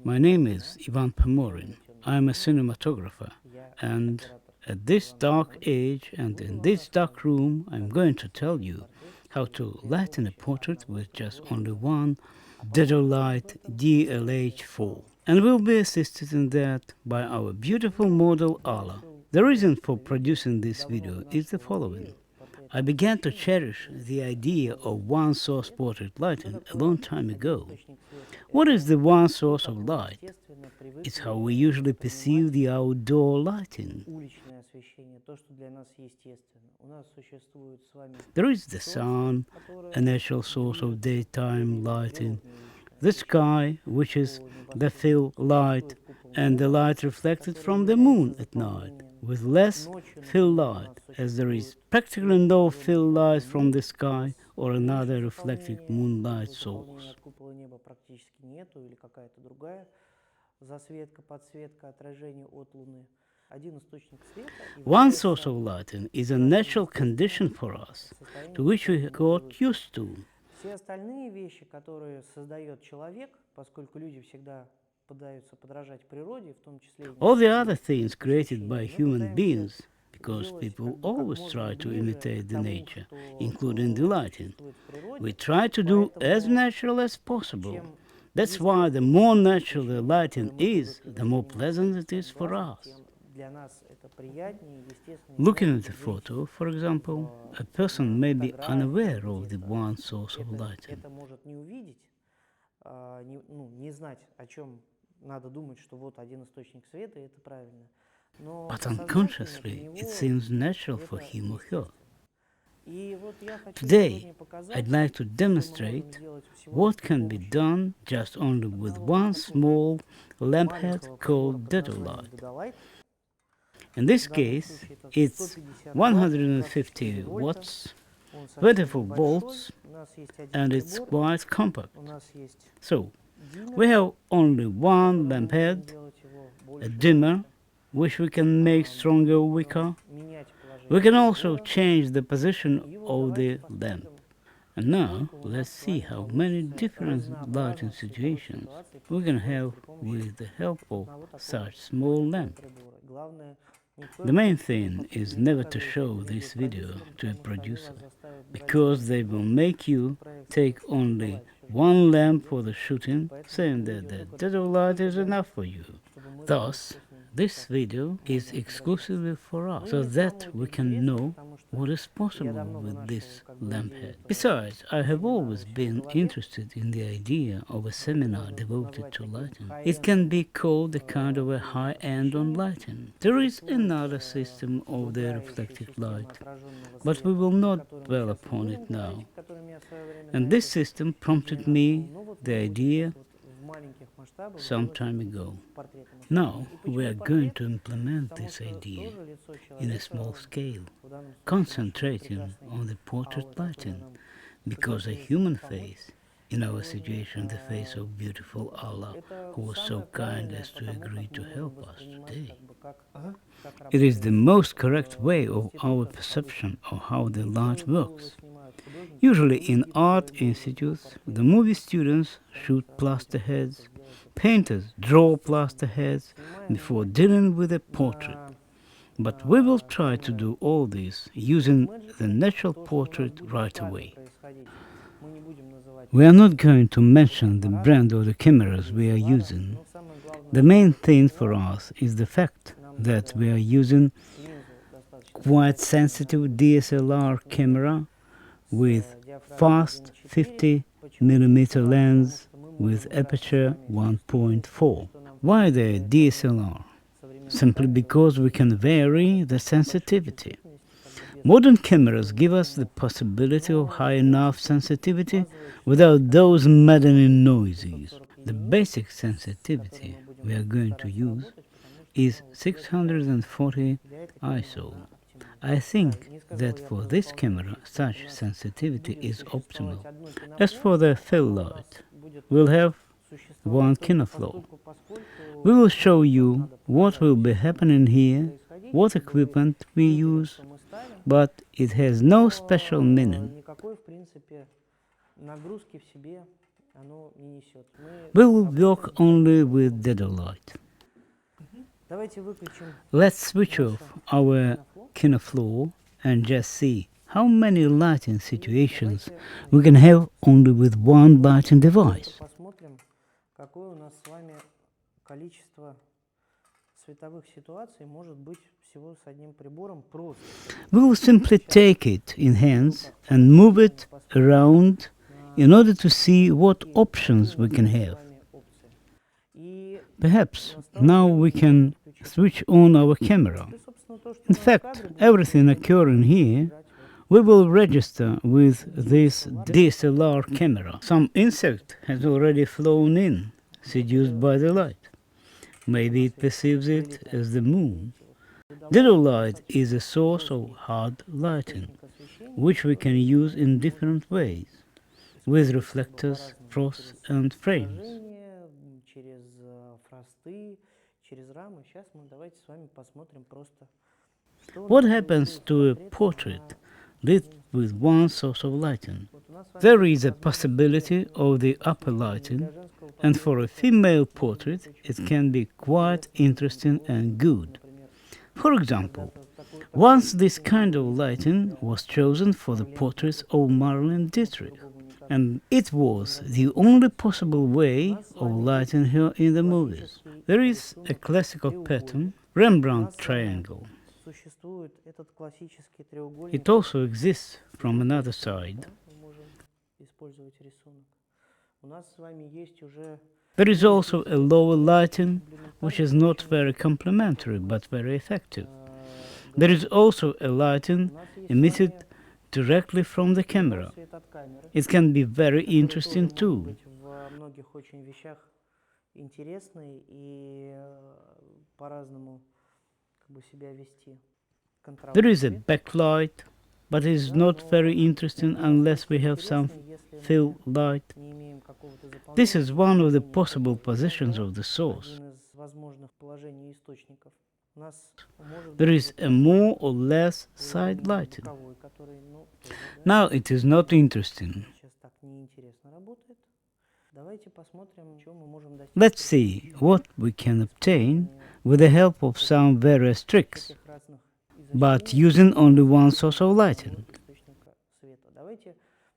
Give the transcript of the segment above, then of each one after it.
My name is Ivan Pomorin. I am a cinematographer, and at this dark age and in this dark room, I'm going to tell you how to lighten a portrait with just only one Dedolight DLH-4. And we'll be assisted in that by our beautiful model Alla. The reason for producing this video is the following. I began to cherish the idea of one source portrait lighting a long time ago. What is the one source of light? It's how we usually perceive the outdoor lighting. There is the sun, a natural source of daytime lighting, the sky, which is the fill light, and the light reflected from the moon at night, with less fill light, as there is practically no fill light from the sky or another reflected moonlight source. One source of lighting is a natural condition for us, to which we got used to. Все остальные вещи, которые создает человек, поскольку люди всегда пытаются подражать природе, в том числе... All the other things created by human beings, because people always try to imitate the nature, including the lighting. We try to do as natural as possible. That's why the more natural the lighting is, the more pleasant it is for us. Looking at the photo, for example, a person may be unaware of the one source of lighting. But unconsciously, it seems natural for him or her. Today, I'd like to demonstrate what can be done just only with one small lamp head called Dedolight. In this case, it's 150 watts, 24 volts, and it's quite compact. So, we have only one lamp head, a dimmer, which we can make stronger or weaker. We can also change the position of the lamp. And now, let's see how many different lighting situations we can have with the help of such small lamp. The main thing is never to show this video to a producer, because they will make you take only one lamp for the shooting, saying that the Dedolight is enough for you. Thus, this video is exclusively for us, so that we can know what is possible with this lamp head. Besides, I have always been interested in the idea of a seminar devoted to lighting. It can be called a kind of a high-end on lighting. There is another system of the reflected light, but we will not dwell upon it now. And this system prompted me the idea some time ago. Now we are going to implement this idea in a small scale, concentrating on the portrait lighting, because a human face, in our situation the face of beautiful Alla, who was so kind as to agree to help us today. It is the most correct way of our perception of how the light works. Usually in art institutes, the movie students shoot plaster heads, painters draw plaster heads before dealing with a portrait. But we will try to do all this using the natural portrait right away. We are not going to mention the brand of the cameras we are using. The main thing for us is the fact that we are using quite sensitive DSLR camera with fast 50mm lens with aperture 1.4. Why the DSLR? Simply because we can vary the sensitivity. Modern cameras give us the possibility of high enough sensitivity without those maddening noises. The basic sensitivity we are going to use is 640 ISO. I think that for this camera such sensitivity is optimal. As for the fill light, we'll have one kinoflow. We will show you what will be happening here, what equipment we use, but it has no special meaning. оно не несет. We will work only with Dedolight. Давайте выключим Let's switch off our kinofloor and just see how many lighting situations we can have only with one lighting device. посмотрим, какое у нас с вами количество световых ситуаций может быть всего с одним прибором просто. We will simply take it in hands and move it around in order to see what options we can have. И Perhaps now we can switch on our camera. собственно, то, что In fact, everything occurring here, we will register with this DSLR camera. Some insect has already flown in, seduced by the light. Maybe it perceives it as the moon. Dedolight is a source of hard lighting, which we can use in different ways, with reflectors, frosts, and frames. через фросты, через рамы. Сейчас мы давайте с вами посмотрим просто, что What happens to a portrait lit with one source of lighting? There is a possibility of the upper lighting, and for a female portrait it can be quite interesting and good. For example, once this kind of lighting was chosen for the portraits of Marlene Dietrich, and it was the only possible way of lighting her in the movies. There is a classical pattern, Rembrandt triangle. существует этот классический треугольник. It also exists from another side. Мы можем использовать рисунок. У нас с вами есть уже There is also a lower lighting, which is not very complementary but very effective. There is also a lighting emitted directly from the camera. свет от камеры. It can be very interesting Может too. быть в многих очень вещах интересный и по-разному как бы себя вести. There is a backlight, but it is not very interesting unless we have some fill light. Не имеем какого-то This is one of the possible positions of the source. один из возможных положений источников. У нас может There is a more or less side lighting. боковой, который, тоже, Now it is not interesting. сейчас так неинтересно работает. Давайте посмотрим, что мы можем достичь Let's see what we can obtain with the help of some various tricks, этих разных but using only one source of lighting. источника света. Давайте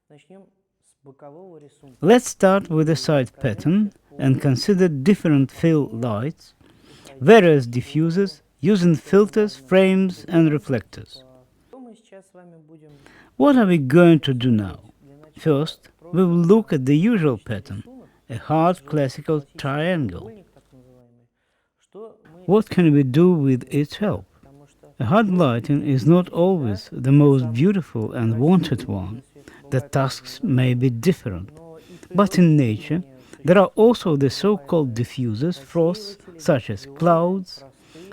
начнем с бокового рисунка. Let's start with the side pattern and consider different fill lights, various diffusers, using filters, frames, and reflectors. Что мы сейчас с вами будем What are we going to do now? First, we will look at the usual pattern, a hard classical triangle. треугольник так называемый. Что мы, What can we do with its help? потому что A hard lighting is not always the most beautiful and wanted one. The tasks may be different. но и But in nature, there are also the so-called diffusers, frosts, such as clouds.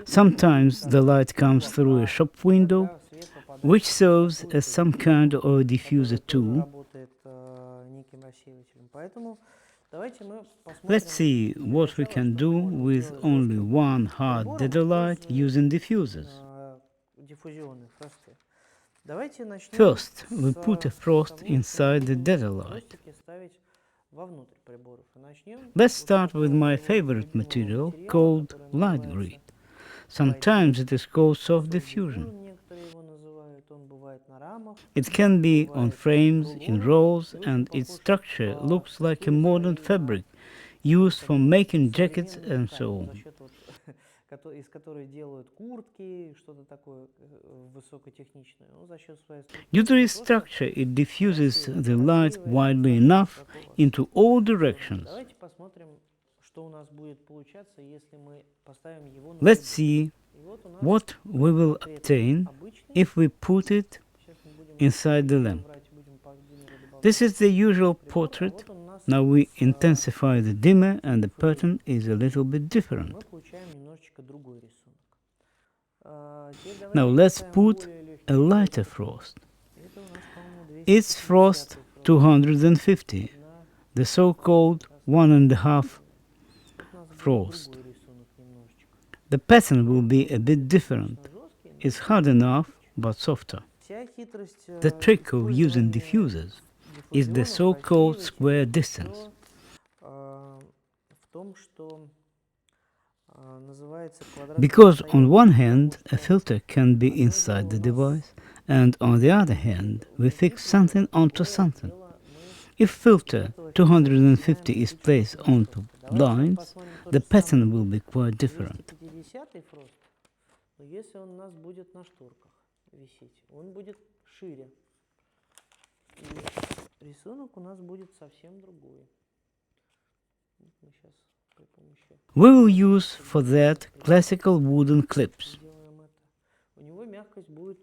Sometimes the light comes through a shop window, свет попадает, which serves as some kind of a diffuser too. работает неким рассеивателем. Поэтому давайте мы посмотрим Let's see what we can do with only one hard dedolight using diffusers. диффузионные фросты. Давайте начнем First, we с put a frost того, inside the чтобы dedolight. фростики ставить вовнутрь приборов. И начнем Let's start with my favorite material called light grid. Sometimes it is called soft diffusion. некоторые его называют, он бывает на рамах. It can be on frames, in rolls, and its structure looks like a modern fabric used for making jackets and so on. За счет из которой делают куртки, что-то такое высокотехничное. Ну, за счет своей Due to its structure, it diffuses the light widely enough into all directions. Давайте посмотрим, что у нас будет получаться, если мы поставим его на Let's see И вот у нас what we will obtain обычный. if we put it Сейчас мы будем inside the lamp. брать, будем добавлять. This is the usual portrait. Вот он у нас Now we intensify the dimmer and the pattern is a little bit different. мы получаем немножечко другой рисунок. Теперь Now давайте let's поставим put более легкий. a lighter frost. Это у нас, по-моему, It's frost 250, the so-called 1.5 frost. другой рисунок немножечко. The pattern will be a bit different. Жесткий, но It's hard enough, but softer. вся хитрость The trick of using diffusers is the so-called square distance. том, что называется квадратное Because on расстояние. one hand, a Потому что filter can be одно inside the дело у нас device, and on the other hand, we вот fix здесь something идет, onto другое something. дело мы If filter этого фильтра 250 начинаем is выкручивать placed на onto штурку. Давайте blinds, посмотрим то the же самое. pattern will be quite different. 250 фрост, но если он у нас будет на шторках висеть, он будет шире. И рисунок у нас будет совсем другой. Вот мы сейчас при помощи We will use for that classical wooden clips. делаем это. У него мягкость будет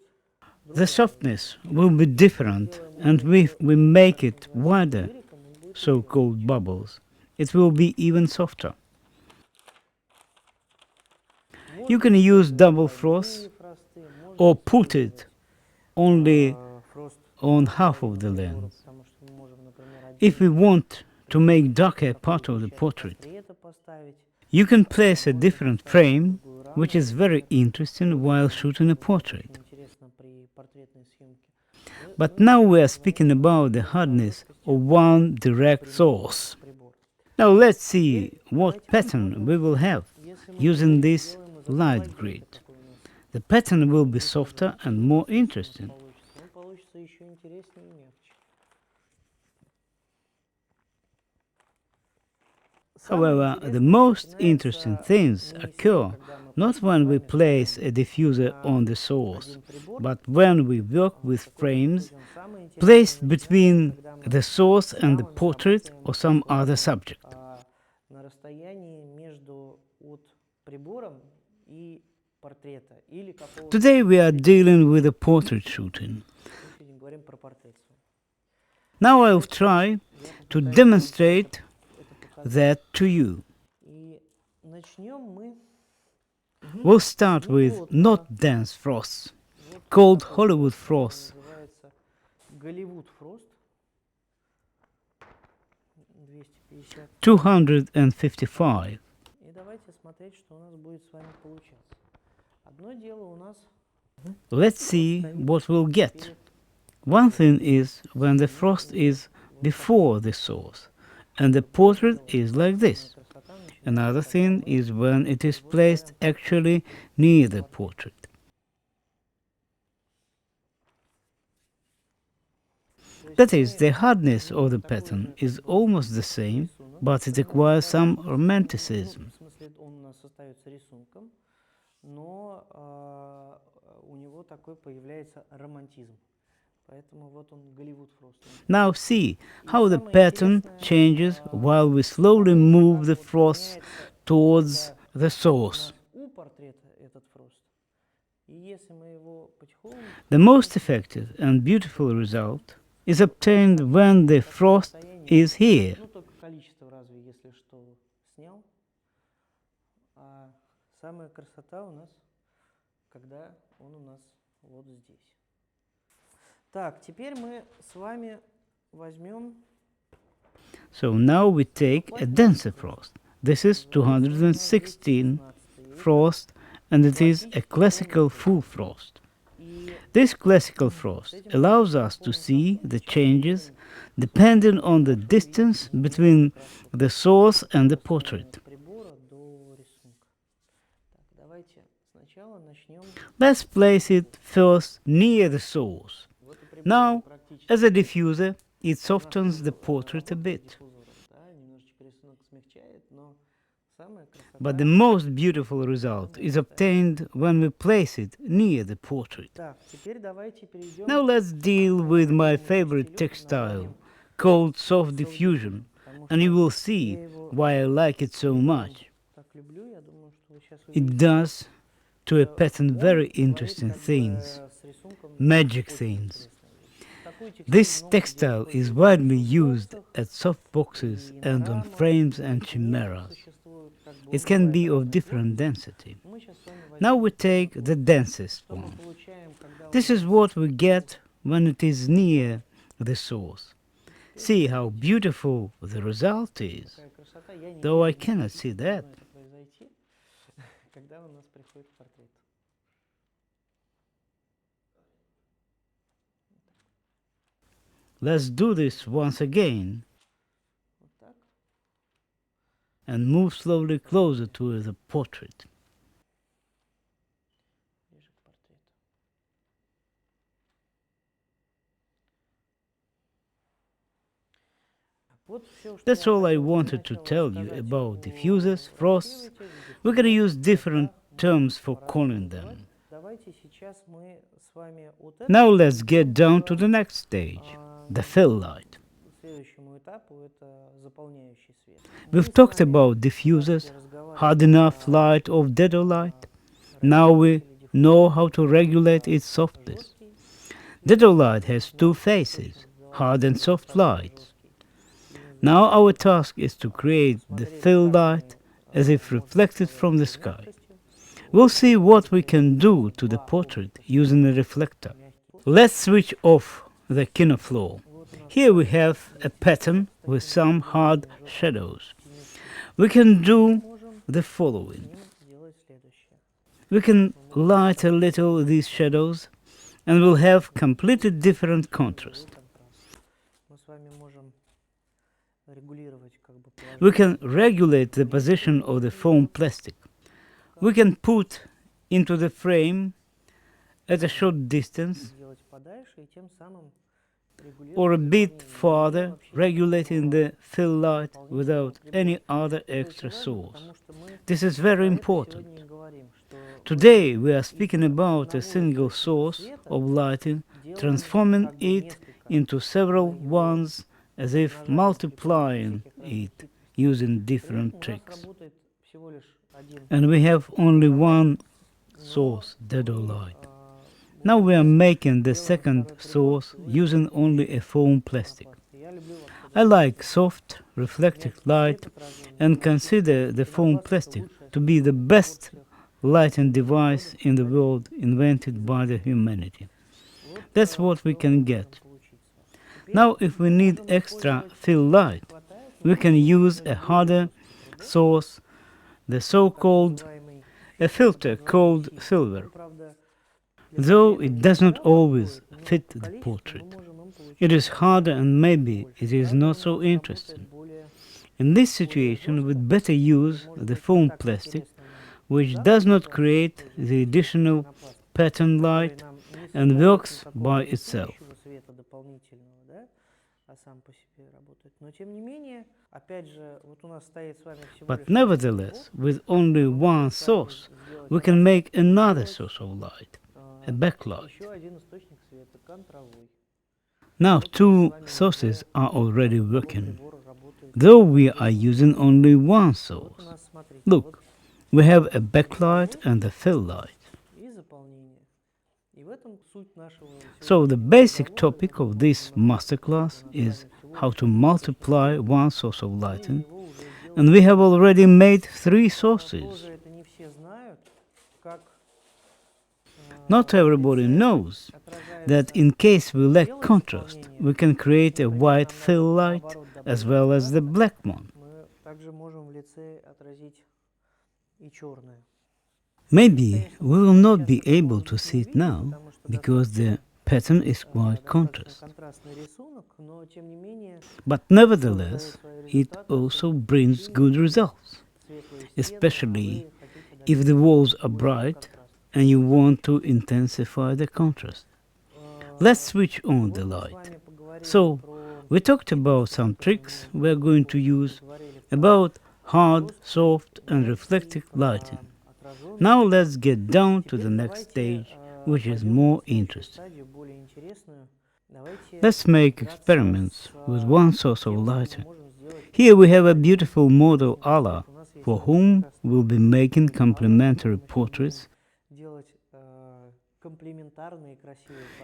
The другая. softness will be different, and if we make it wider, so-called bubbles, it will be even softer. You can use double frost or put it only on half of the lens. If we want to make darker part of the portrait, you can place a different frame, which is very interesting while shooting a portrait. But now we are speaking about the hardness of one direct source. Now let's see what pattern we will have using this light grid. The pattern will be softer and more interesting. However, the most interesting things occur not when we place a diffuser on the source, but when we work with frames placed between the source and the portrait or some other subject. На расстоянии между от прибором и портрета или какого-то. Today we are dealing with a portrait shooting. Мы сегодня говорим про портрет. Now I'll try to demonstrate that to you. И начнем мы. We'll start with not dense frosts, called Hollywood frosts. Называется Голливуд фрост. 255. И давайте смотреть, что у нас будет с вами получаться. Одно дело у нас. Let's see what we'll get. One thing is when the frost is before the source, and the portrait is like this. Another thing is when it is placed actually near the portrait. That is, the hardness of the pattern is almost the same, but it requires some romanticism. В смысле, он у нас остается рисунком, но у него такой появляется романтизм. Поэтому вот он Голливуд фрост. Now see how the pattern changes while we slowly move the frost towards the source. У портрета этот фрост. И если мы его потихоньку. The most effective and beautiful result is obtained when the frost is here. Ну, только количество разве, если что, снял. А самая красота у нас, когда он у нас вот здесь. Так, теперь мы с вами возьмем. So now we take a denser frost. This is 216 frost, and it is a classical full frost. This classical frost allows us to see the changes depending on the distance between the source and the portrait. Let's place it first near the source. Now, as a diffuser, it softens the portrait a bit. But the most beautiful result is obtained when we place it near the portrait. Now let's deal with my favorite textile, called soft diffusion, and you will see why I like it so much. It does to a pattern very interesting things, magic things. This textile is widely used at soft boxes and on frames and chimeras. It can be of different density. Now we take the densest one. This is what we get when it is near the source. See how beautiful the result is, though I cannot see that. Let's do this once again. and move slowly closer to the portrait. Ближе к портрету. Вот всё, что That's я all I хотел для wanted to начала tell you сказать about о diffusers, frosts. relativity, We're going to use diffusion, different цвета, terms for по-разному calling называть. them. Давайте сейчас мы с вами от Now этого let's get перейдем down to к the next stage, the а, fill light. следующему этапу, это заполняющий свет. Мы We've с talked вами about начали diffusers, разговаривать hard enough про light of Dedolight. Now we разделители know диффузора, how to regulate про its softness. жесткий Dedolight has two наш faces, источник сделать hard and soft достаточно lights. жесткий. И Now затем our task is to create the смотреть, fill как light мы as if можем reflected управлять from the этой sky. мягкостью. We'll see what we can do to the portrait using a reflector. Let's switch off the kinofloor. Here we have a pattern with some hard shadows. We can do the following. We can light a little these shadows and we'll have completely different contrast. We can regulate the position of the foam plastic. We can put into the frame at a short distance or a bit farther, regulating the fill light without any other extra source. This is very important. Today we are speaking about a single source of lighting, transforming it into several ones as if multiplying it using different tricks. And we have only one source, Dedolight. Now we are making the second source using only a foam plastic. I like soft, reflective light and consider the foam plastic to be the best lighting device in the world invented by the humanity. That's what we can get. Now if we need extra fill light, we can use a harder source, the so-called a filter called silver. Though it does not always fit the portrait. It is harder and maybe it is not so interesting. In this situation, we'd better use the foam plastic, which does not create the additional pattern light and works by itself. But nevertheless, with only one source, we can make another source of light, a backlight. Now two sources are already working, though we are using only one source. Look, we have a backlight and a fill light. So the basic topic of this masterclass is how to multiply one source of lighting, and we have already made three sources. Not everybody knows that in case we lack contrast, we can create a white fill light as well as the black one. Maybe we will not be able to see it now because the pattern is quite contrast. But nevertheless, it also brings good results, especially if the walls are bright and you want to intensify the contrast. Let's switch on the light. So, we talked about some tricks we are going to use, about hard, soft and reflective lighting. Now let's get down to the next stage, which is more interesting. Let's make experiments with one source of lighting. Here we have a beautiful model Alla, for whom we'll be making complementary portraits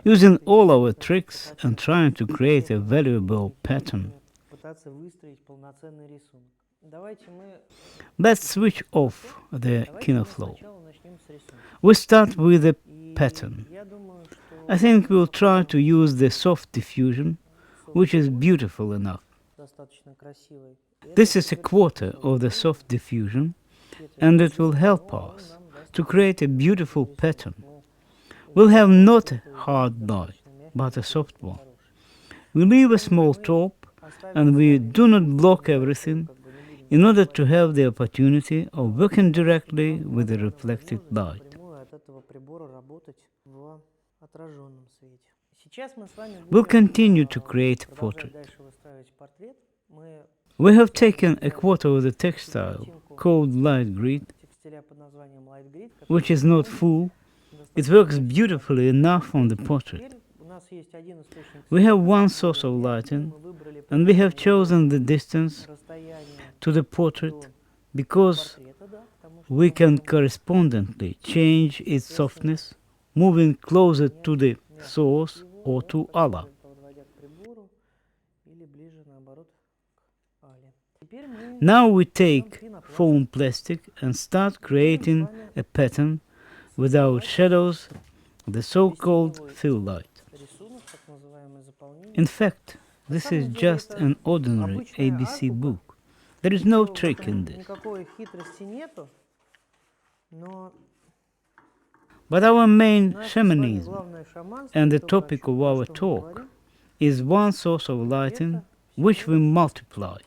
using all our tricks and trying to create a valuable pattern. Let's switch off the kinoflow. We start with the pattern. I think we'll try to use the soft diffusion, which is beautiful enough. This is a quarter of the soft diffusion, and it will help us to create a beautiful pattern. We'll have not a hard light, but a soft one. We leave a small top, and we do not block everything. in order to have the opportunity of working directly with the reflected light. напрямую от этого прибора работать в отраженном свете. Сейчас мы с вами We'll будем continue to create a продолжать portrait. дальше выстраивать портрет. Мы We have taken a quarter of the textile, called light grid, текстиля под названием Light Grid, which is not full. It works beautifully enough on the portrait. теперь у нас есть один источник We have one source of lighting, мы выбрали and we have chosen the distance расстояние to the portrait because портрета, да, потому что we can correspondingly change its softness, moving closer to the source or to Alla. подводя к прибору или ближе наоборот к Алле. Теперь мы Now we take foam plastic and start creating a pattern without shadows, the so-called fill light. рисунок, так называемое заполнение. In fact, this is just an ordinary ABC book. There is no trick in this. Никакой хитрости нету, но But our main наше с вами shamanism главное шаманство, and the то, topic о of чем our мы talk говорим, is one source of lighting which we multiply.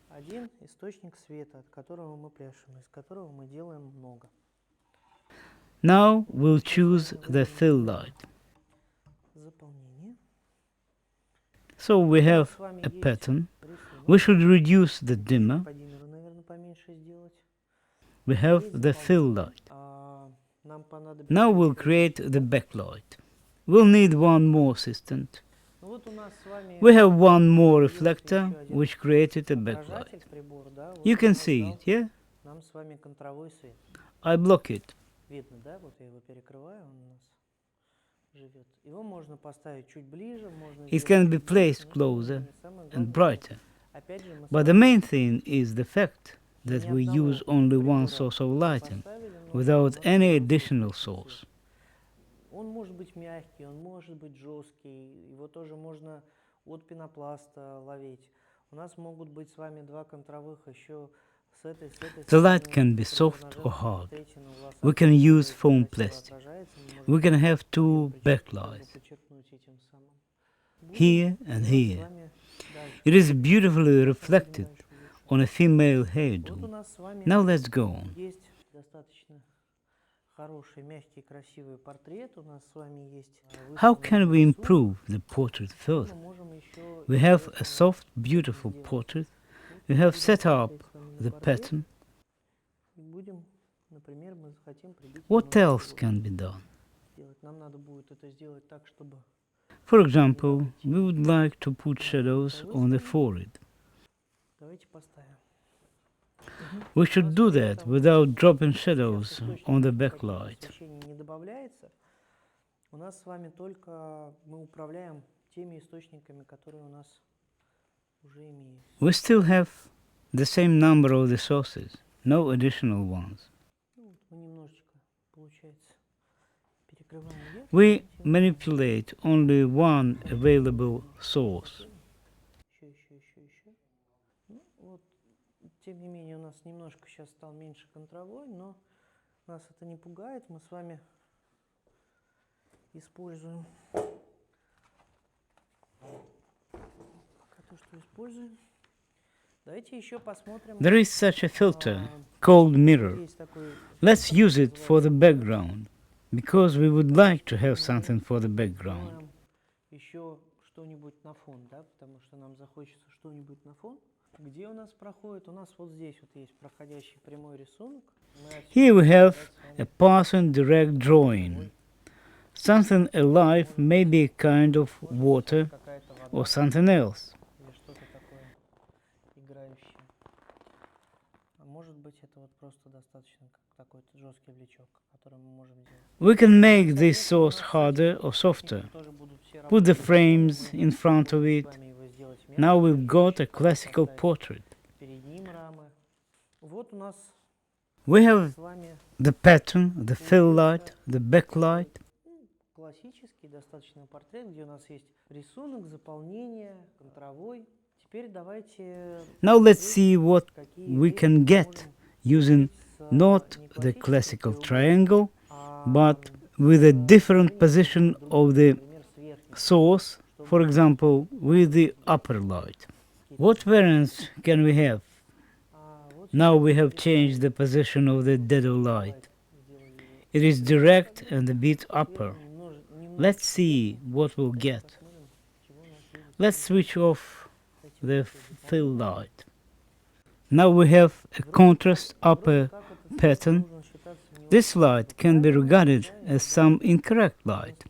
один источник света, от которого мы пляшем, из которого мы делаем много. Now we'll choose the fill light. Заполнение. So we У нас have с вами a есть pattern. рисунок. We should reduce the dimmer. Владимиру, наверное, поменьше сделать. We have the fill light. Нам понадобится. Now we'll create the backlight. We'll need one more assistant. Ну вот у нас с вами We have one more reflector which created a backlight. отражатель прибора, да? Вот You can он see дал it, yeah? нам с вами контровой свет. I block it. Видно, да? Вот я его перекрываю, он у нас живет. Его можно поставить чуть ближе, можно It сделать can be чуть дальше, placed но closer самое and главное, brighter. опять же, мы с But the вами main thing is the fact that we use only one source of lighting поставили, но without он any может быть additional свет. source. Он может быть мягкий, он может быть жесткий, его тоже можно от пенопласта ловить. У нас могут быть с вами два контровых еще с этой The light стороны, can be при soft нажатии or hard. третьей на волосах, We can который use foam красиво plastic. отражается, мы можем We can have её two подчеркнуть, backlights, подчеркнуть этим самым. here Будем and делать с here. вами дальше. It is beautifully reflected Дальше лучше. on a female Вот у hairdo. нас с вами Now let's go on. есть достаточно хороший, мягкий, красивый портрет. У нас с вами есть How выставленный can we рисунок. improve the portrait Мы further? можем еще We have a soft, beautiful portrait. We have set up the pattern. И будем, например, мы хотим прибить What немного else can be done? сделать. Нам надо будет это сделать так, чтобы For example, we would like to put shadows on the forehead. давайте поставим. We should do that without dropping shadows Сейчас on the источников никаких backlight. освещений не добавляется. У нас с вами только мы управляем теми источниками, которые у нас уже имеются. We still have the same number of the sources, no additional ones. Ну, вот мы немножечко, получается, перекрываем вверх. We manipulate only one available source. Еще. Ну, вот, тем не менее, у нас немножко сейчас стал меньше контровой, но нас это не пугает. Мы с вами используем пока то, что используем. Давайте еще посмотрим. There is such a filter called mirror. Есть такой Let's use it for the background, because we would like to have something for the background. сделаем еще что-нибудь на фон, да, потому что нам захочется что-нибудь на фон. Где у нас проходит? У нас вот здесь вот есть проходящий прямой рисунок. Мы отсюда Here we have давайте с a вами passing direct drawing. Something alive, maybe a kind of water какая-то вода or something else. или что-то такое играющее. А может быть, это вот просто достаточно как такой-то жесткий влечок, который мы можем сделать. We can make this source harder or softer. Тоже будут все Put the работать. frames in front of С it. вами его сделать Now мягким, we've got a поставить classical portrait. перед ним рамы. Вот у нас We have с вами the pattern, the fill light, the backlight. классический достаточно портрет, где у нас есть рисунок, заполнение, контровой. Теперь давайте Now let's see what какие we вещи can мы get можем using с not не the классическим classical triangle, а but with a different position of the например, с верхней source, for example, with the upper light. What variants can we have? Вот Now we have changed the position of the Dedolight. It is direct and a bit upper. Let's see what we'll get. Let's switch off the fill light. Now we have a contrast upper pattern. This light can be regarded as some incorrect light,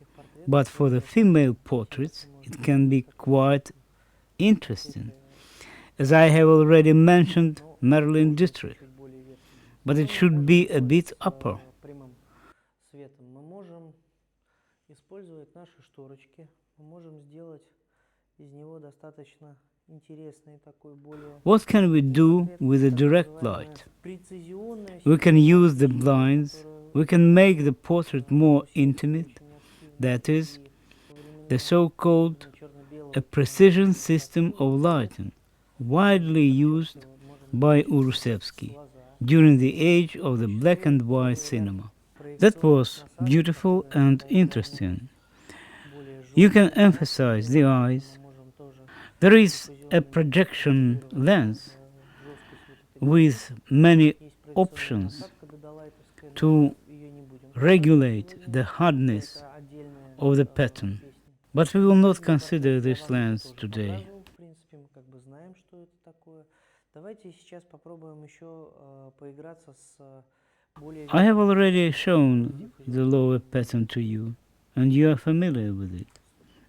but for the female portraits it can be quite interesting. As I have already mentioned, Marilyn Dietrich, but it should be a bit upper. Прямым светом мы можем использовать наши шторочки, мы можем сделать из него достаточно интересный такой более What can we do with the direct light? прецизионный. We can use the blinds, we can make the portrait more intimate, that is, the so-called a precision system of lighting, widely used by Urusevsky during the age of the black and white cinema. That was beautiful and interesting. You can emphasize the eyes. There is a projection lens with many options to regulate the hardness of the pattern, but we will not consider this lens today. В принципе, мы как бы знаем, что это такое. Давайте сейчас попробуем еще поиграться с более... I have already shown the lower pattern to you, and you are familiar with it.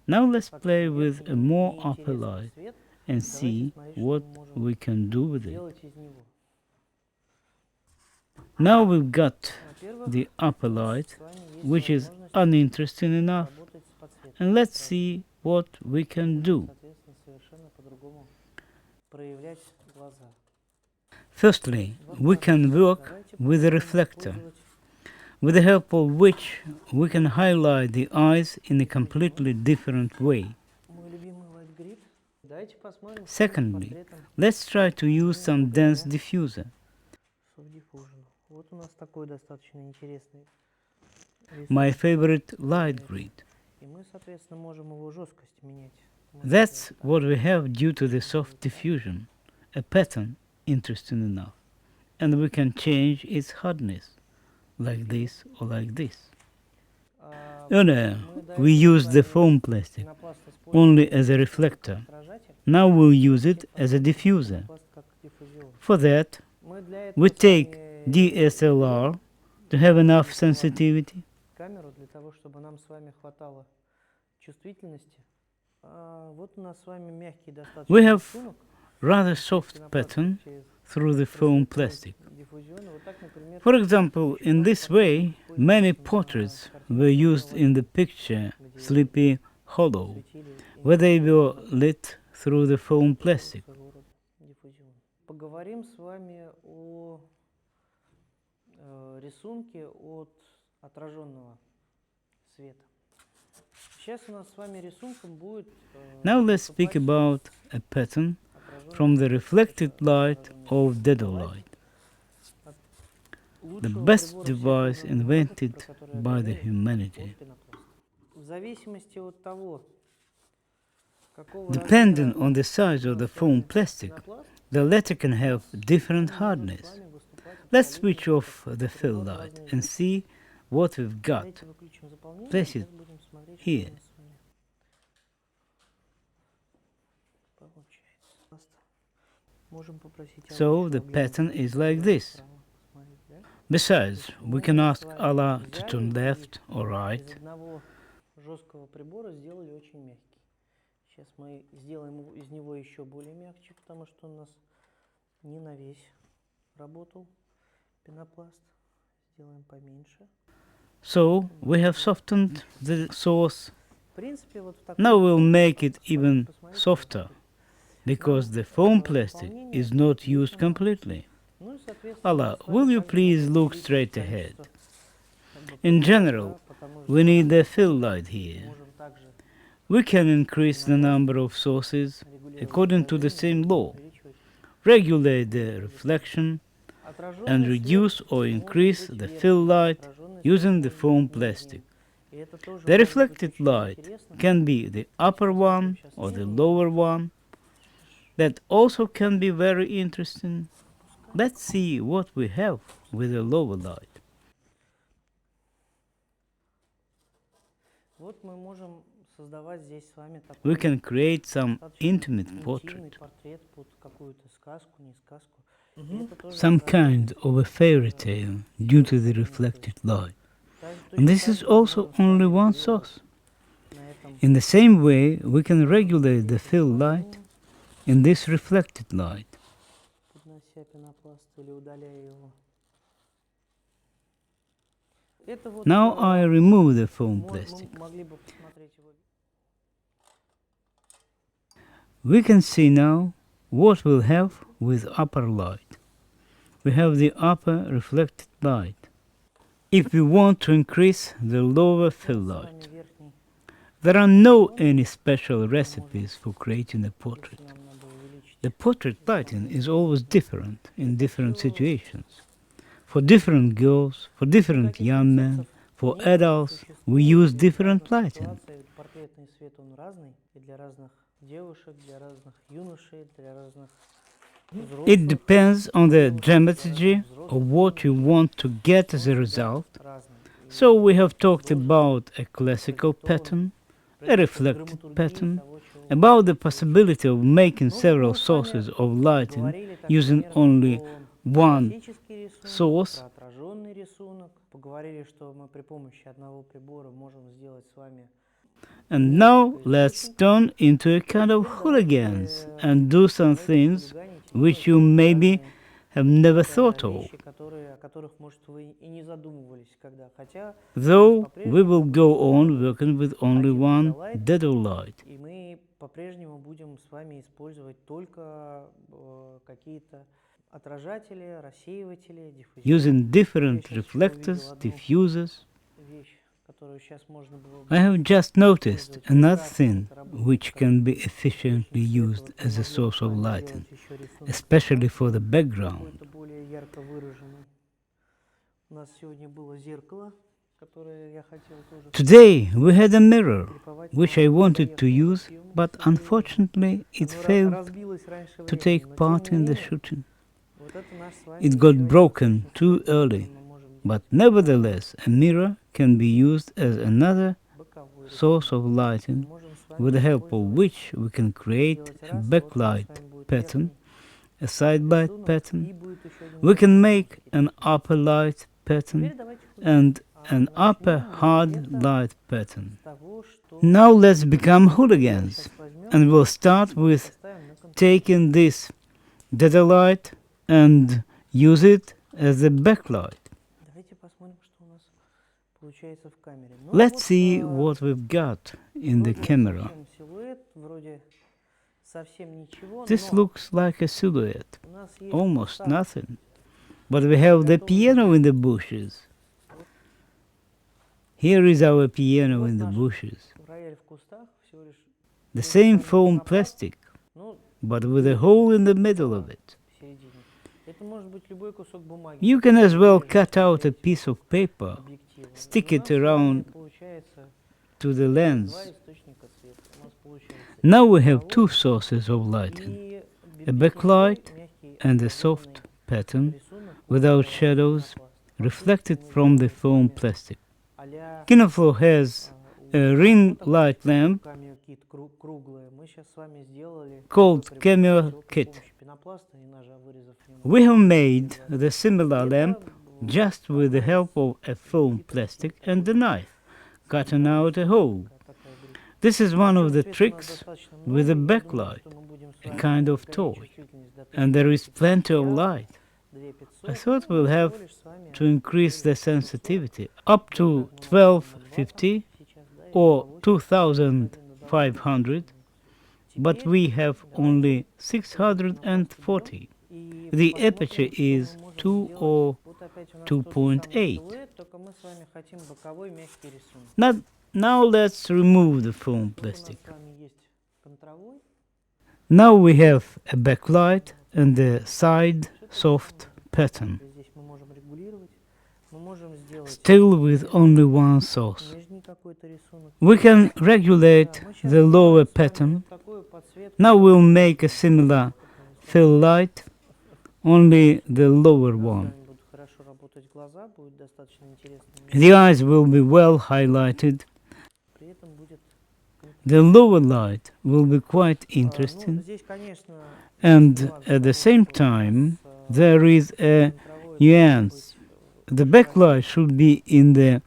Now let's play with a more upper light and see what we can do with it. Делать из него. Now we've got the upper light, which is uninteresting enough, Работать с подсветкой. and let's see what we can do. Соответственно, совершенно по-другому проявлять глаза. Firstly, we can work with the reflector, with the help of which we can highlight the eyes in a completely different way. Мой любимый light grid. Давайте посмотрим. Secondly, let's try to use some dense diffuser. Diffusion. Вот у нас такой достаточно интересный My favorite light grid. И мы, соответственно, можем его жесткость менять. That's what we have due to the soft diffusion, a pattern interesting enough, and we can change its hardness, like this or like this. Earlier, we used the foam plastic only as a reflector. Now we'll use it as a diffuser. For that, we take DSLR to have enough sensitivity. Камеру для того, чтобы нам с вами хватало чувствительности. Вот у нас с вами мягкий достаточно We have рисунок. rather soft pattern through the foam plastic. Диффузиона. Вот так, например, For example, in this way, many portraits were used in the picture Sleepy Hollow, where they were lit through the foam plastic. диффузион. Поговорим с вами о рисунке от отраженного света. Сейчас у нас с вами рисунком будет Now let's speak about a pattern from the reflected light of Dedolight, the best device invented by the humanity. В зависимости от того, какого Depending on the size of the foam plastic, the latter can have different hardness. Let's switch off the fill light and see what we've got. Давайте выключим заполнение, Place it сейчас будем смотреть, что here. у нас с вами получается. Можем попросить So the pattern is like this. Besides, we can ask Alla to turn left or Из right. одного жесткого прибора сделали очень мягкий. Сейчас мы сделаем из него еще более мягче, потому что он у нас не на весь работал пенопласт. Сделаем поменьше. So we have softened the source. В принципе, вот в таком Now we'll make it Посмотрите, even посмотрите. softer, because the foam plastic is not used completely. Ну и, соответственно, Alla, мы с вами will you также please можем look увеличить straight количество, ahead? как бы, In да, general, по тому же we need самому. a fill light here. Можем также We can increase the number of sources регулировать according to the давление, same law, увеличивать regulate the reflection, отраженный and свет reduce or может increase быть the верхним, fill light отраженный свет using the может foam быть plastic. нижним. И это тоже The может быть reflected очень light интересно. can be the upper one or the lower one. That also can be very interesting. Let's see what we have with a lower light. Вот мы можем создавать здесь с вами We такой can create some достаточно intimate интимный portrait, портрет под какую-то сказку, не сказку. И это тоже some отражение. kind of a fairy tale due to the reflected light. And Точно this так is же мы also можем с only вами one регулировать source. на этом In the same way, we can regulate the fill light изображении, in this reflected light. поднося пенопласт или удаляя его. Это вот Now I remove the foam мы plastic. могли бы посмотреть его. We can see now what we'll have with upper light. We have the upper reflected light. If we want to increase the lower fill С light, вами верхний, there are no any special recipes for creating a portrait. если нам надо увеличить. The portrait lighting is always different in different situations. For different girls, for different young men, for adults, we use different lighting. Портретный свет, он разный и для разных девушек, для разных юношей, для разных взрослых. It depends on the dramaturgy of what you want to get as a result. Разный. So we have talked about a classical pattern, a reflected pattern, about the possibility of making several sources of lighting using only one Классический рисунок, source. про отраженный рисунок. Поговорили, что мы при помощи одного прибора можем сделать с вами. And now let's turn into a kind of hooligans and do some things which you maybe have never thought of. Вещи, о которых, может, вы и не задумывались когда. Хотя Though we will go on working with only one Dedolight. и мы по-прежнему будем с вами использовать только какие-то отражатели, рассеиватели, диффузеры. Using different reflectors, diffusers. Вещь, которую сейчас можно было бы I have just noticed another thing which can be efficiently used as a source of lighting, especially for the background. какой-то более ярко выраженный. У нас сегодня было зеркало, которое я хотел тоже Today we had a mirror клиповать which на I wanted to поверхность use, съемок. but unfortunately it Оно failed разбилось раньше to времени, take но part тем in не the менее, shooting. вот это наш с вами It еще got один broken источник too света, early, который мы можем but nevertheless a mirror can be used as another боковой source рисунок. of lighting Мы можем с вами with the help of использовать, which we can create сделать a раз, и вот у нас backlight с вами будет pattern, верхний a side light рисунок, pattern. и будет еще один We can верхний make рисунок. an upper light pattern Теперь давайте and an начнем upper мы hard где-то light pattern. с того, что Now let's become hooligans, сейчас возьмем and we'll start и with поставим на компьютер. taking this Dedolight and use it as a backlight. Давайте посмотрим, что у нас получается в камере. Ну, Let's вот, see what we've got in the вроде camera. совсем силуэт, вроде совсем ничего, This но looks like a silhouette, у нас есть almost кустах, nothing. But we have the piano in the bushes. Here is our piano in the bushes. рояль в кустах, всего лишь The same foam plastic, ну, but with a hole in the middle of it. в середине. Это может быть любой кусок бумаги. You can as well cut out a piece of paper, объектива. stick У it нас с вами around получается to the два lens. источника света. У нас получается Now we have two sources of lighting, и a backlight мягкий and a soft pattern рисунок without shadows reflected from the foam plastic. а-ля Kinoflow has a ring light lamp камео кит круглое. Мы сейчас с вами сделали called такой Cameo прибор при Kit. помощи пенопласта и ножа, вырезав немного. We have made the similar lamp just with the help of a foam plastic and a knife, cutting out a hole. Такая группа. This is one of the Цвета у нас tricks достаточно with a много, и я думаю, backlight, что мы будем с a вами kind of повторять toy, чувствительность до and there is plenty of 1500, light. 2500. I thought Ну, we'll всего have лишь с вами to increase the 2500. sensitivity up to 1250 Сейчас, да, и or 2800. 2500, but Теперь we have only 640. и The посмотрим, aperture что is мы можем 2 сделать. or Вот опять у нас 2.8. тот же самый силуэт, только мы с вами хотим боковой мягкий рисунок. Now let's remove the foam Тут у нас plastic. с вами есть контровой. Now we have a backlight and a side soft pattern, Здесь мы можем регулировать. Мы можем сделать still with only one source. нижний какой-то рисунок. We can regulate Да, мы щас the lower сделаем с вами pattern. вот такую подсветку. Now we'll make a similar fill light only the lower Когда с one. вами будут хорошо работать глаза, будет достаточно интересно. The eyes will be well highlighted. При этом будет The lower light will be quite Ну, interesting. здесь, конечно, And есть нюанс at the того, same что у нас, time, there is a центровое должно nuance. быть The backlight should be in the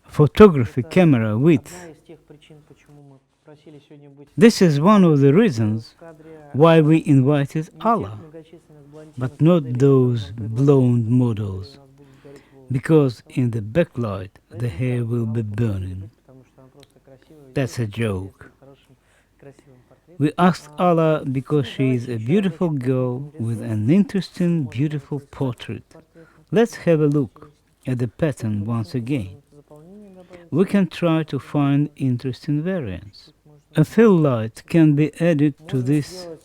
photography это camera width. одна из тех причин, почему мы попросили сегодня быть This is one of the reasons в кадре why we invited не тех Alla, многочисленных блондинок but в not модели, которые those нам предложили, blonde которые models, у нас будут гореть волосы. because in the backlight the Поэтому, hair да, will be Алла попросили burning. быть, потому что она просто красивая That's a девушка, joke. интересным, хорошим, красивым портретом. We asked Alla because Ну, she is давайте a еще beautiful разочек girl посмотрим with рисунок. an interesting, Можно beautiful его portrait. портрет. Let's have a look at the Чтобы pattern мы once можем again. это заполнение добавить. We can try to find interesting variants. Тут можно A fill light can be added to Можно this сделать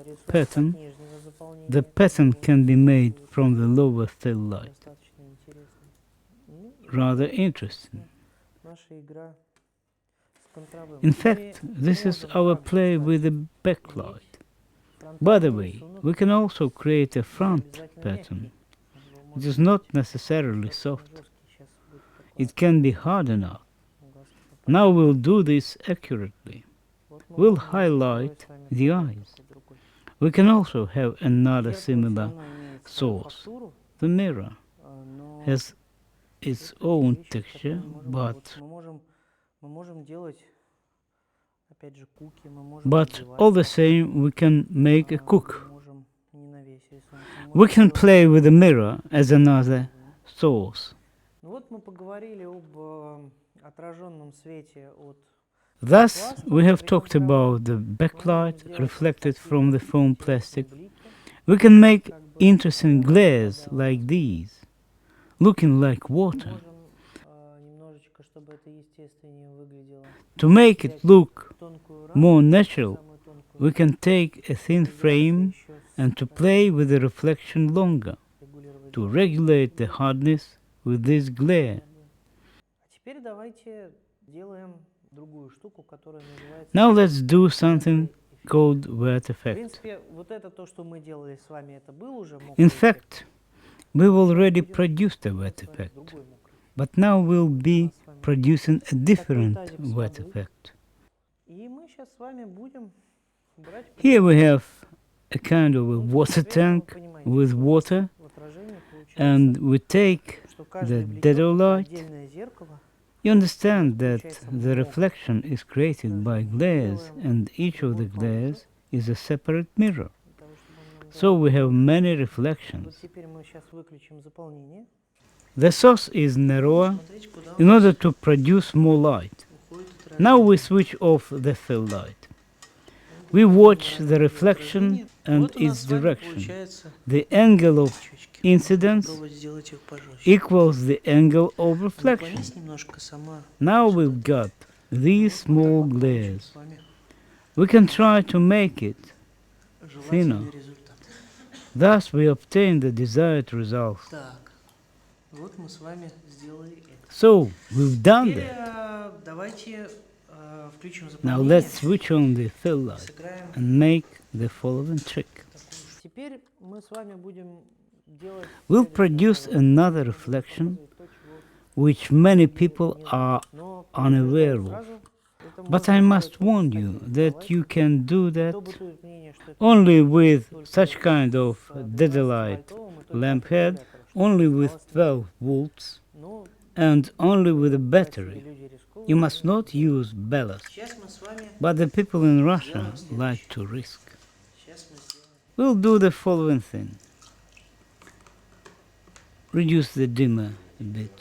рисунок pattern. от нижнего заполнения, The pattern который can be made будет from the lower fill light. достаточно интересный. Ну, Rather interesting. наша игра с контровым. In fact, this is our play with the backlight. By the way, we can also create a front pattern. It is not necessarily soft. It can be hard enough. Now we'll do this accurately. We'll highlight the eyes. We can also have another similar source. The mirror has its own texture, but мы можем делать, опять же, куки, мы можем But all the same, we can make a cook. можем не на весь рисунок. We can play with the mirror as another source. Ну вот мы поговорили об отраженном свете от Thus, we have talked about the backlight reflected from the foam plastic. We can make interesting glares like these, looking like water. можем немножечко, чтобы это естественнее выглядело. To make it look Тонкую more рамку, natural, самую тонкую, we can take a thin frame and to play with the reflection longer, регулировать. to regulate the hardness with this glare. А теперь давайте делаем другую штуку, которая называется Now let's do something called wet В effect. принципе, вот это то, что мы делали с вами, это был уже мокрый In эффект. fact, we've already produced a wet С вами effect, другой мокрый. but now we'll be с вами producing a different тазик с wet водой. effect. И мы сейчас с вами будем брать Here we have a kind of a water Теперь вы tank понимаете, with что water, в отражении получается, and we take что каждый the влечет Dedolight. отдельное зеркало. You understand that the reflection is created by glares, and each of the glares is a separate mirror. Для того, чтобы он нам So дал. we have many Вот reflections. теперь мы сейчас выключим заполнение. The source is narrower Смотрите, куда in order to produce more light. уходит Now отражение. we switch off the fill light. We watch the reflection and Вот у нас its с вами direction. получается The angle of точечки. incidence Попробовать сделать их пожестче. equals the angle of reflection. Наклонись немножко сама. Now we've got these small Вот так вот glares. с вами We can try to make it желательный результат. Thus we obtain the desired result. Так, вот мы с вами сделали это. So we've done Теперь that. давайте включим Now заполнение. let's switch on the fill light Сыграем and make the following trick. такую. Теперь мы с вами будем делать We'll следующее. produce another reflection То, чего which many people не are знают. Но unaware предупреждаю of. сразу, это But можно I делать must только warn с you таким that Dedolight. you can do that Кто бытует мнение, что это only with только such kind of с 12 Dedolight вольтовым и только lamp от head, аккумулятора, что only это with осталось 12 volts, Ну, and only with a брать battery. себе люди рискуют. You must not use ballast. Сейчас мы с вами But the people in Russia like to risk. Сейчас мы сделаем. We'll do the following thing. Reduce the dimmer a bit.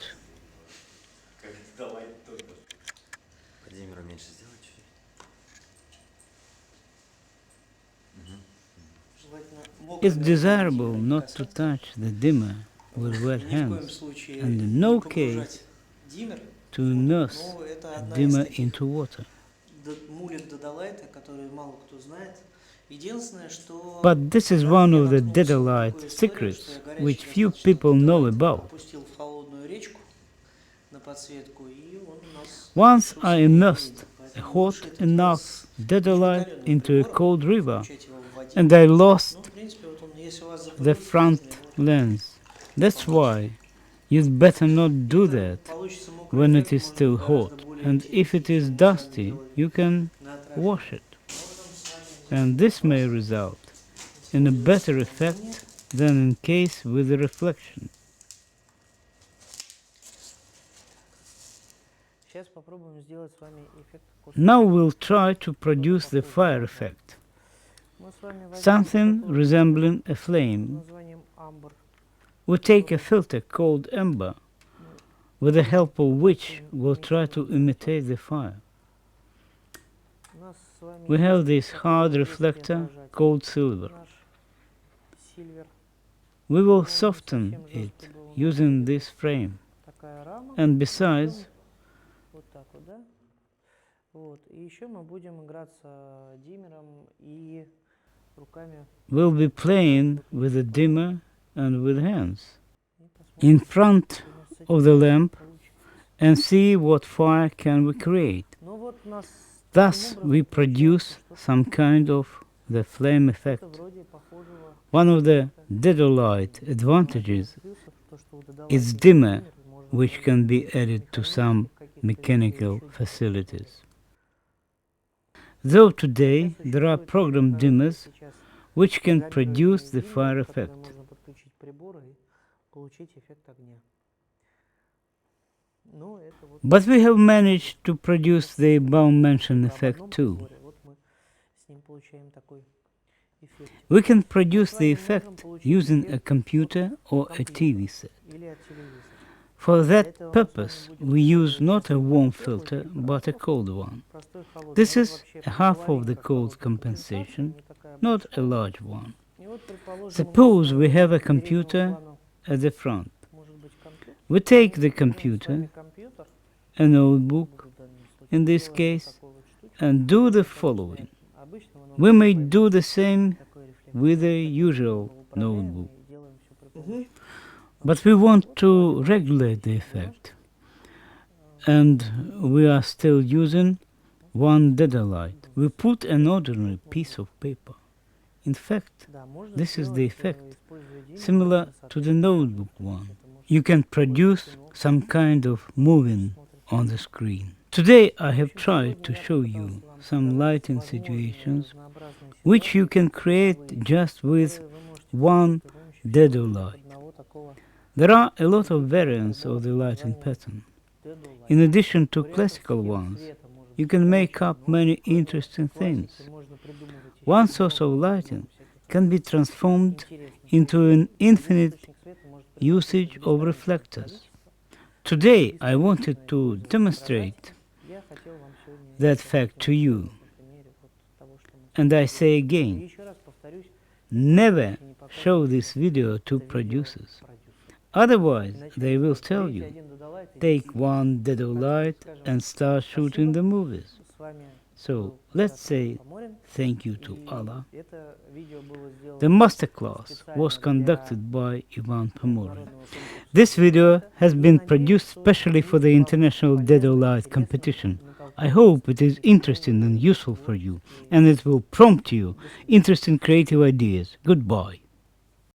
Владимира меньше сделать чуть-чуть. Желательно It's мокрыми desirable руками not to касаться. touch the dimmer with wet Ни в коем hands, случае and in не no погружать диммер, to nurse но это одна dimmer из таких into water. мулек Dedolight, который мало кто знает. Единственное, что But this is раз one я of the наткнулся на Dedolight такую историю, что secrets я горячий which few достаточно people know Dedolight about. опустил в холодную речку на подсветку, и он у нас Once решился I не immersed гореть. a Поэтому hot лучше это делать enough с Dedolight закаленным into a прибором, cold river, включать его в воде. and I lost Ну, в принципе, вот он the front lens. That's why you'd better not do that when it is still hot, and if it is dusty, you can wash it. And this may result in a better effect than in case with a reflection. Сейчас попробуем сделать с вами эффект Now we'll try to produce the fire effect, Мы с вами возьмем something такой resembling a под flame. названием амбр. We take a filter called amber, with the help of which we'll try to imitate the fire. У нас с вами We have есть this такой hard вот reflector отражатель, called silver. наш сильвер. We will Он soften совсем it жесткий был, у нас using this frame, такая рама. and besides, Вот так вот, да? Вот. И еще мы будем играться диммером и руками. we'll be playing with the dimmer and with hands И посмотрим, in front что у нас с этим of the lamp получится. and see what fire can we create. Ну вот у нас Thus таким we образом produce получается some kind of the flame что-то effect. вроде похожего One of the Dedolight на advantages плюсов, то, что у Dedolight is есть dimmer, диммер, можно which can be добавить added to механических some каких-то mechanical еще facilities. Though today Сейчас there are существует program хороший dimmers сейчас which can программируемый produce the диммер, fire в который effect. можно подключить приборы и получить эффект огня. Ну, это вот But we have managed to produce the above-mentioned об effect одном too. приборе. Вот мы с ним получаем такой эффект. We can Мы produce с the вами можем effect получить using a эффект computer or a компьютера TV set. или от телевизора. For Для that этого мы с вами purpose, будем we use использовать not a не warm теплый filter, фильтр, а but a просто cold one. простой холодный. This Это is вообще half of половинка the cold холодной конденсации, compensation, не такая not a большая. large one. И вот, предположим, у нас Suppose we have a к переднему computer плану at the front. может быть компьютер. We take Мы the возьмем с вами computer, компьютер, a notebook, буду в данном случае, in this сделаем вот case, такую вот штучку. and do the Конечно, following. обычного We may ноутбука do the same такой рефлектор. with a Таким образом usual мы управляем notebook. и делаем всё при помощи. But we want to regulate the effect, and we are still using one Dedolight. We put an ordinary piece of paper. In fact, Да, можно this is the сделать, effect, используя диммер, similar точно to the notebook one. это может You can produce some kind of moving on the screen. Today I have tried to show you some lighting situations which you can create just with one Dedolight. There are a lot of variants of the lighting pattern. In addition to classical ones, you can make up many interesting things. One source of lighting can be transformed into an infinite usage of reflectors. Today I wanted to demonstrate that fact to you. And I say again, never show this video to producers. Otherwise, they will tell you, take one Dedolight and start shooting the movies. So let's say thank you to Alla. The masterclass was conducted by Ivan Pomorin. This video has been produced specially for the International Dedolight competition. I hope it is interesting and useful for you, and it will prompt you interesting creative ideas. Goodbye.